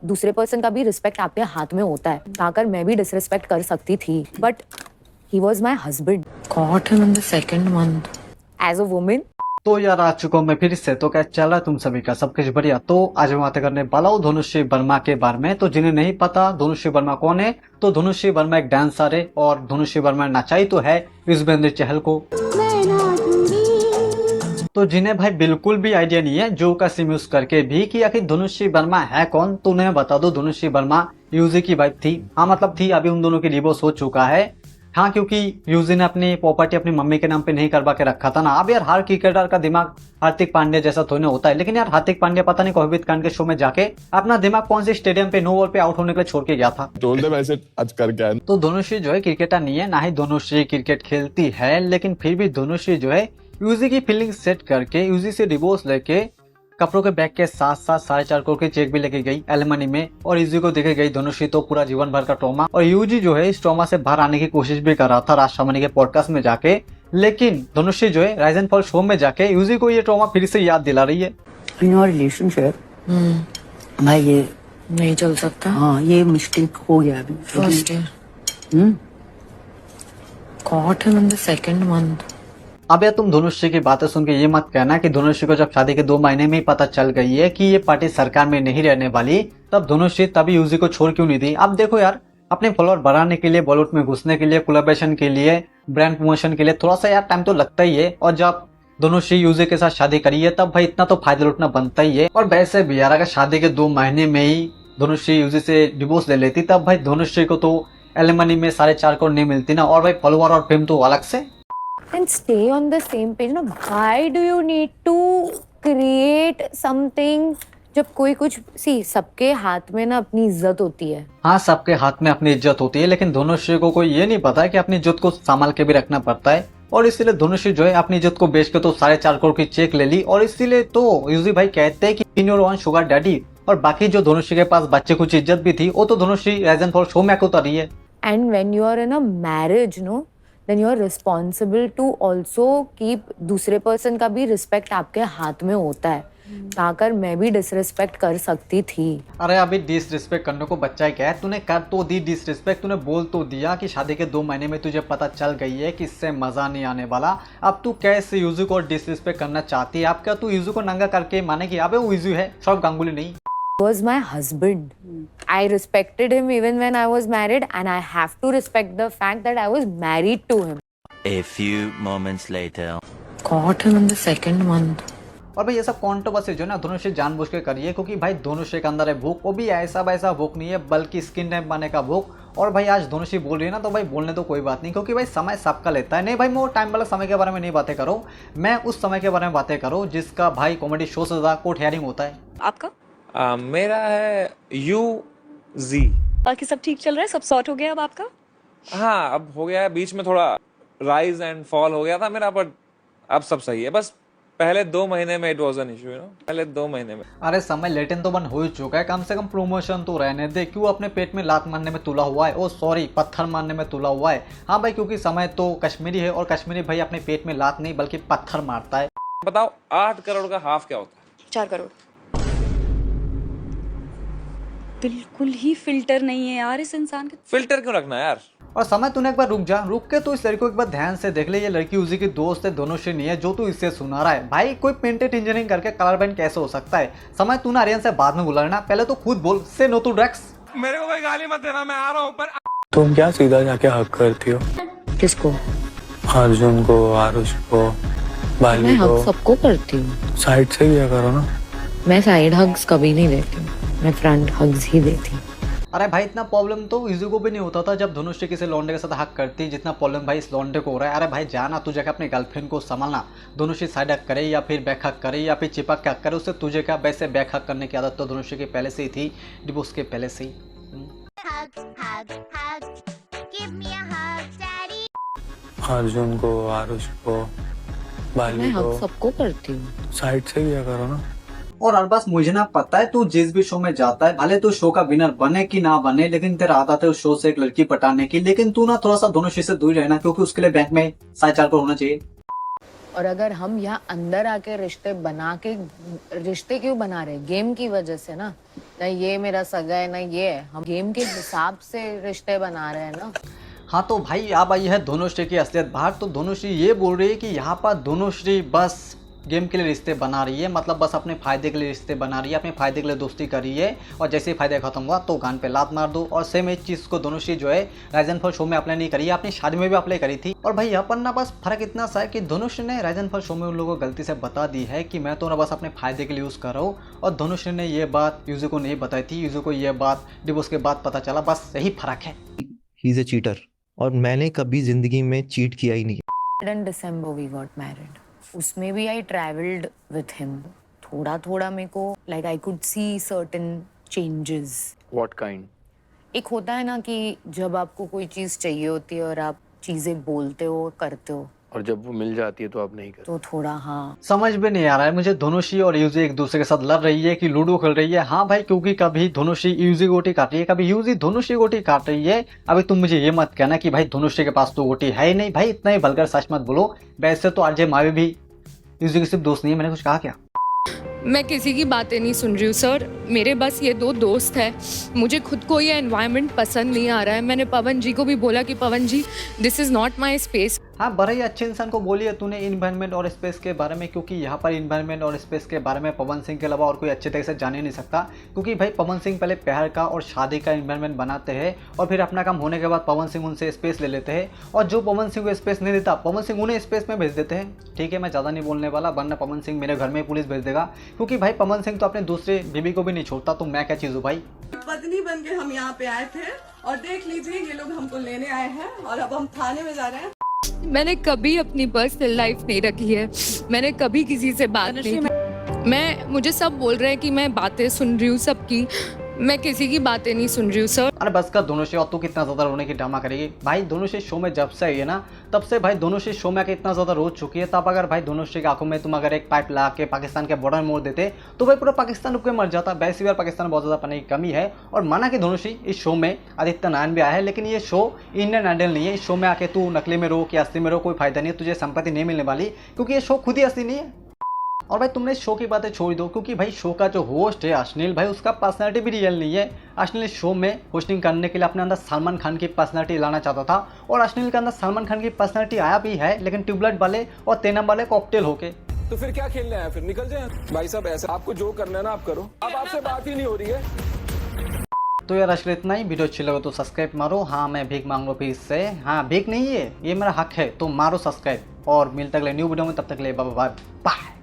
दूसरे पर्सन का भी रिस्पेक्ट आपके हाथ में होता है। आकर मैं भी डिसरिस्पेक्ट कर सकती थी, but he was my husband. Caught him in the second month. As a women. तो यार आ चुका हूँ मैं फिर से। तो क्या चल रहा है तुम सभी का, सब कुछ बढ़िया। तो आज मैं बातें करने वाला हूँ धनुश्री वर्मा के बारे में। तो जिन्हें नहीं पता धनुश्री वर्मा कौन है, तो धनुश्री वर्मा एक डांसर है और धनुश्री वर्मा नचाई तो है युजवेंद्र चहल को। तो जिन्हें भाई बिल्कुल भी आइडिया नहीं है जो का सिम यूज करके भी कि आखिर धनुश्री वर्मा है कौन, तो उन्हें बता दो धनुश्री वर्मा यूजी की वाइफ थी। हाँ मतलब थी, अभी उन दोनों की डिवोर्स हो चुका है। हाँ क्योंकि यूजी ने अपनी प्रॉपर्टी अपनी मम्मी के नाम पे नहीं करवा के रखा था ना। अब यार हर क्रिकेटर का दिमाग हार्दिक पांड्या जैसा थोड़ी ना होता है, लेकिन यार हार्दिक पांड्या पता नहीं कोविड कांड के शो में जाके अपना दिमाग कौन से स्टेडियम पे नो बॉल पे आउट होने के लिए छोड़ के गया था। आज कर क्या है? तो धनुश्री जो है क्रिकेटर नहीं है, ना ही धनुश्री क्रिकेट खेलती है, लेकिन फिर भी धनुश्री जो है यूजी की फीलिंग सेट करके यूजी से डिवोर्स लेके कपड़ों के बैग के साथ साथ 4.5 करोड़ के चेक भी लेके गई एलिमनी में और यूजी को देखे गई। धनुश्री तो पूरा जीवन भर का ट्रॉमा, और यूजी जो है इस ट्रॉमा से बाहर आने की कोशिश भी कर रहा था राजशामनी के पॉडकास्ट में जाके, लेकिन धनुश्री जो है राइज एंड फॉल शो में जाके यूजी को ये ट्रॉमा फिर से याद दिला रही है। इन योर रिलेशनशिप भाई ये नहीं चल सकता। हाँ ये मिस्टेक हो गया अभी। First year. Caught him in the second month. अब यार तुम धनुश्री की बातें सुन के ये मत कहना कि धनुश्री को जब शादी के 2 महीने में ही पता चल गई है कि ये पार्टी सरकार में नहीं रहने वाली, तब धनुश्री तभी यूजी को छोड़ क्यों नहीं दी। अब देखो यार अपने फॉलोअर बढ़ाने के लिए, बॉलीवुड में घुसने के लिए, कोलैबोरेशन के लिए, ब्रांड प्रमोशन के लिए थोड़ा सा यार टाइम तो लगता ही है। और जब धनुश्री यूजी के साथ शादी करी है तब भाई इतना तो फायदा लुटना बनता ही है। और वैसे भी यार अगर शादी के 2 महीने में ही धनुश्री यूजी से डिवोर्स ले लेती तब भाई धनुश्री को तो एलिमनी में 4.5 करोड़ नहीं मिलती ना, और भाई फॉलोअर और फेम तो अलग से। And stay on the same page. No, why do you need to create something? जब कोई कुछ सबके हाथ में ना अपनी इज्जत होती है। हाँ सबके हाथ में अपनी इज्जत होती है, लेकिन धनुश्री को कोई ये नहीं पता है कि अपनी इज्जत को संभाल के भी रखना पड़ता है। और इसीलिए धनुश्री जो है अपनी इज्जत को बेच के तो 4.5 करोड़ की चेक ले ली। और इसीलिए तो यूजी भाई कहते हैं कि in your own sugar daddy. और बाकी जो धनुश्री के पास बच्चे कुछ इज्जत भी थी वो तो Dhanushree rise and fall show में उतर रही है। And when you are in a marriage, no, then you are responsible to also keep दूसरे पर्सन का भी रिस्पेक्ट आपके हाथ में होता है। ताकर मैं भी डिसरिस्पेक्ट कर सकती थी। अरे अभी डिसरिस्पेक्ट करने को बच्चा क्या है, तूने कर तो दी डिसरिस्पेक्ट, तूने बोल तो दिया कि शादी के 2 महीने में तुझे पता चल गई है कि इससे मजा नहीं आने वाला। अब तू कैसे यूजू को डिसरिस्पेक्ट करना चाहती है? अब क्या तू यूजू को नंगा करके माने कि अबे वो यूजू है, सौरव गांगुली नहीं। Was my husband. I respected him even when I was married, and I have to respect the fact that I was married to him. A few moments later. Caught him in the second month. और भाई ये सब controversy जो है ना धनुश्री जानबूझ के करिए, क्योंकि भाई धनुश्री के अंदर है भूख, वो भी ऐसा वैसा भूख नहीं है बल्कि स्किन टाइप बनने का भूख। और भाई आज धनुश्री बोल रही है ना तो भाई बोलने तो कोई बात नहीं, क्योंकि भाई समय सबका लेता है। नहीं भाई मैं वो टाइम वाला समय के बारे में नहीं बातें करो, मैं उस समय के बारे में बातें करो जिसका भाई कॉमेडी शो से ज्यादा कोर्ट हियरिंग होता है। आपका मेरा है UZ। बाकी सब ठीक चल रहा है, सब सॉर्ट हो गया अब आपका? हाँ अब हो गया है, बीच में थोड़ा राइज एंड फॉल हो गया था मेरा, बट अब सब सही है। बस पहले 2 महीने में इट वाज एन इशू, पहले 2 महीने में। अरे समय लेटेन तो बंद हो ही चुका है, कम से कम प्रमोशन तो रहने दे। क्यों अपने पेट में लात मारने में तुला हुआ है, ओ सॉरी पत्थर मारने में तुला हुआ है। हाँ भाई क्योंकि समय तो कश्मीरी है, और कश्मीरी भाई अपने पेट में लात नहीं बल्कि पत्थर मारता है। बताओ 8 करोड़ का हाफ क्या होता है? 4 करोड़। बिल्कुल ही फिल्टर नहीं है यार इस इंसान के। फिल्टर क्यों रखना यार? और समय तूने एक बार रुक जा, रुक के तो इस लड़की को एक बार ध्यान से देख ले। ये लड़की यूजी की दोस्त है, धनुश्री नहीं है जो तू इससे सुना रहा है। भाई कोई पेंटेड इंजीनियरिंग करके कलर बैंड कैसे हो सकता है? समय तूने आर्यन से बाद में बोला ना, पहले तो खुद बोल से नो टू ड्रग्स। मेरे को कोई गाली मत देना, मैं आ रहा हूँ ऊपर। तुम क्या सीधा जाके हक करती हो? किसको? अर्जुन को, आरुष को, मैं बाली हग को। सबको करती हूँ। साइड से किया करो ना। मैं साइड हग्स कभी नहीं देती हूँ, मैं फ्रंट हग्स ही देती हूँ। अरे भाई इतना प्रॉब्लम तो यूजी को भी नहीं होता था जब धनुश्री किसी लौंडे के साथ हक करती, जितना प्रॉब्लम भाई इस लौंडे को हो रहा है। अरे भाई जाना तुझे क्या अपनी गर्लफ्रेंड को संभालना, धनुश्री साइड हक करे या फिर बैक हक करे या फिर चिपक के हक करे, उससे तुझे क्या? वैसे बैक हक करने की आदत तो धनुश्री की पहले से ही थी, डिवोर्स के पहले से ही। अर्जुन को, आरुष को, मैं बाली हग को। सबको करती हूँ। साइड से किया करो ना। और अरबाज मुझे ना पता है तू जिस भी शो में जाता है, भले तू शो का विनर बने कि ना बने, लेकिन तेरा आदत है उस शो से एक लड़की पटाने की। लेकिन तू ना थोड़ा सा धनुश्री से दूर रहना, क्योंकि उसके लिए बैंक में 4.5 करोड़ होना चाहिए। और अगर हम यहाँ अंदर आके रिश्ते क्यों बना रहे? गेम की वजह से ना। ना ये मेरा सगा है ना ये है। हम गेम के हिसाब से रिश्ते बना रहे हैं ना। हाँ तो भाई अब आई है धनुश्री की असलियत बाहर। तो धनुश्री ये बोल रही है कि यहाँ पर धनुश्री बस गेम के लिए रिश्ते बना रही है, मतलब बस अपने फ़ायदे के लिए रिश्ते बना रही है, अपने फ़ायदे के लिए दोस्ती कर रही है, और जैसे ही फ़ायदा खत्म हुआ तो कान पे लात मार दो। और सेम एक चीज़ को धनुश्री जो है राइजन फॉर शो में अप्लाई नहीं करी है, अपनी शादी में भी अप्लाई करी थी। और भाई यहाँ पर ना बस फ़र्क इतना सा है कि धनुश्री ने राइजन फॉर शो में उन लोगों को गलती से बता दी है कि मैं तो ना बस अपने फ़ायदे के लिए यूज़ कर रहा हूँ, और धनुश्री ने ये बात यूज़र को नहीं बताई थी। यूज़र को ये बात डिवोर्स के बाद पता चला, बस यही फ़र्क है। ही इज़ अ चीटर और मैंने कभी ज़िंदगी में चीट किया ही नहीं। In December we got married. उसमें भी I traveled with him. थोड़ा थोड़ा मेरे को like I could see certain changes. What kind? एक होता है ना कि जब आपको कोई चीज़ चाहिए होती है और आप चीज़ें बोलते हो करते हो और जब वो मिल जाती है तो आप नहीं करते। तो थोड़ा हाँ समझ में नहीं आ रहा है मुझे धनुश्री और यूजी एक दूसरे के साथ लड़ रही है कि लूडो खेल रही है। हाँ भाई, क्योंकि कभी धनुश्री यूजी गोटी काट रही है, कभी यूजी धनुश्री गोटी काट रही है। अभी तुम मुझे ये मत कहना कि भाई धनुश्री के पास तो गोटी है ही नहीं। भाई इतना ही बलकर सच मत बोलो। वैसे तो आरजे मावी भी यूजी की सिर्फ दोस्त नहीं है। मैंने कुछ कहा क्या? मैं किसी की बातें नहीं सुन रही हूँ सर। मेरे बस ये 2 दोस्त हैं। मुझे खुद को ये एनवायरनमेंट पसंद नहीं आ रहा है। मैंने पवन जी को भी बोला कि Pawan ji this is not my space. हाँ, बड़े ही अच्छे इंसान को बोली है तूने इन्वायरमेंट और स्पेस के बारे में, क्योंकि यहाँ पर इन्वायरमेंट और स्पेस के बारे में पवन सिंह के अलावा और कोई अच्छे तरीके से जान ही नहीं सकता। क्योंकि भाई पवन सिंह पहले प्यार का और शादी का इन्वायरमेंट बनाते हैं और फिर अपना काम होने के बाद पवन सिंह उनसे स्पेस ले लेते हैं, और जो पवन सिंह को स्पेस नहीं देता पवन सिंह उन्हें स्पेस में भेज देते हैं। ठीक है, मैं ज़्यादा नहीं बोलने वाला, वरना पवन सिंह मेरे घर में पुलिस भेज देगा। क्योंकि भाई पवन सिंह तो अपने दूसरे बीबी को भी नहीं छोड़ता, तो मैं क्या चीज़ हूँ भाई। पत्नी बन के हम यहाँ पे आए थे और देख लीजिए ये लोग हमको लेने आए हैं और अब हम थाने में जा रहे हैं। मैंने कभी अपनी पर्सनल लाइफ नहीं रखी है। मैंने कभी किसी से बात नहीं। मुझे सब बोल रहे हैं कि मैं बातें सुन रही हूँ सबकी। मैं किसी की बातें नहीं सुन रही हूँ सर। अरे बस कर धनुश्री, और तू कितना ज़्यादा रोने की ड्रामा करेगी भाई। धनुश्री शो में जब से आई है ना, तब से भाई धनुश्री शो में आके इतना ज़्यादा रो चुकी है। तब अगर भाई धनुश्री की आंखों में तुम अगर एक पाइप ला के पाकिस्तान के बॉर्डर में मोड़ देते तो भाई पूरा पाकिस्तान रुक के मर जाता। वैसे बार पाकिस्तान बहुत ज़्यादा पानी की कमी है। और माना कि धनुश्री इस शो में आदित्य नारायण भी आया है, लेकिन ये शो इंडियन आइडल नहीं है। इस शो में आके तू नकली में रो कि असली में रो, कोई फायदा नहीं है, तुझे संपत्ति नहीं मिलने वाली, क्योंकि ये शो खुद ही असली नहीं है। और भाई तुमने शो की बातें छोड़ दो, क्योंकि भाई शो का जो होस्ट है अश्नील भाई, उसका पर्सनालिटी भी रियल नहीं है। अश्नील शो में होस्टिंग करने के लिए अपने अंदर सलमान खान की पर्सनालिटी लाना चाहता था, और अश्नील के अंदर सलमान खान की पर्सनालिटी आया भी है, लेकिन ट्यूबलाइट वाले और तेनम वाले कॉकटेल होके। तो फिर क्या खेलने आया? फिर निकल जाए भाई साहब। ऐसा आपको जो करना है ना आप करो। अब आपसे बात ही नहीं हो रही है। तो यार आज इतना ही। वीडियो अच्छी लगे तो सब्सक्राइब मारो। हाँ, मैं भीख मांग लो फिर इससे। हाँ, भीख नहीं है, ये मेरा हक है, तो मारो सब्सक्राइब। और मिलता अगले न्यू वीडियो में, तब तक ले बाय बाय।